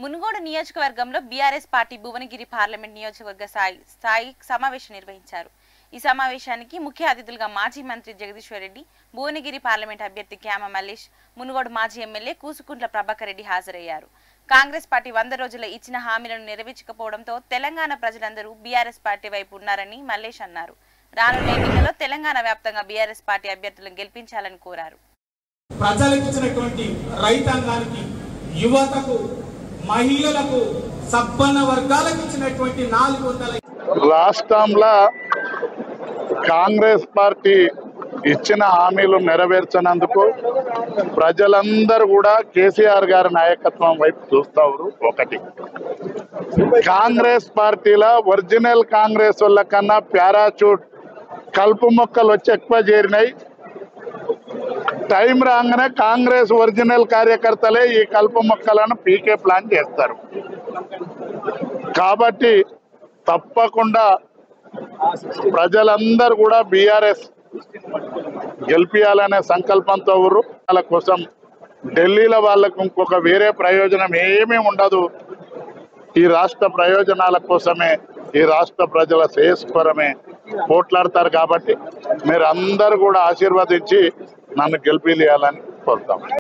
మునుగోడు నియోజకవర్గంలో BRS party Bhuvanagiri parliament నియోజకవర్గ స్థాయి సమావేశం నిర్వహించారు। ఈ సమావేశానికి ముఖ్య అతిథులుగా మాజీ మంత్రి జగదీశ్వర్ రెడ్డి, భువనగిరి పార్లమెంట్ అభ్యర్థి క్యామ మల్లేష్, మునుగోడు మాజీ ఎమ్మెల్యే కూసుకుంట్ల ప్రభాకర్ రెడ్డి హాజరయ్యారు। కాంగ్రెస్ పార్టీ 100 రోజుల ఇచ్చిన హామీలను నెరవేర్చకపోవడంతో తెలంగాణ ప్రజలందరూ బీఆర్ఎస్ పార్టీ వైపు ఉన్నారని మల్లేష్ అన్నారు। రానున్న ఎన్నికల్లో తెలంగాణ వ్యాప్తంగా బీఆర్ఎస్ పార్టీ అభ్యర్థులను గెలిపించాలని కోరారు। ప్రజలకు ఇచ్చినటువంటి రైతాంగానికి, యువతకు, మహిళలకు, సబ్బన వర్గాలకు ఇచ్చినటువంటి 400 రాష్ట్రంలో కాంగ్రెస్ పార్టీ ఇచ్చిన హామీలు నెరవేర్చనందుకు ప్రజలందరూ కూడా కేసీఆర్ గారి నాయకత్వం వైపు చూస్తారు। ఒకటి, కాంగ్రెస్ పార్టీలో ఒరిజినల్ కాంగ్రెస్ వాళ్ళ కన్నా పారాచూట్ కలుపు మొక్కలు వచ్చి ఎక్కువ చేరినాయి। టైం రాగానే కాంగ్రెస్ ఒరిజినల్ కార్యకర్తలే ఈ కలుపు మొక్కలను పీకే ప్లాన్ చేస్తారు। కాబట్టి తప్పకుండా ప్రజలందరూ కూడా బీఆర్ఎస్ గెలిపియాలనే సంకల్పంతో వాళ్ళ కోసం ఢిల్లీలో వాళ్ళకు ఇంకొక వేరే ప్రయోజనం ఏమీ ఉండదు। ఈ రాష్ట్ర ప్రయోజనాల కోసమే, ఈ రాష్ట్ర ప్రజల శ్రేయస్కరమే పోట్లాడతారు। కాబట్టి మీరు అందరూ కూడా ఆశీర్వదించి నన్ను గెలిపియాలని కోరుతాం।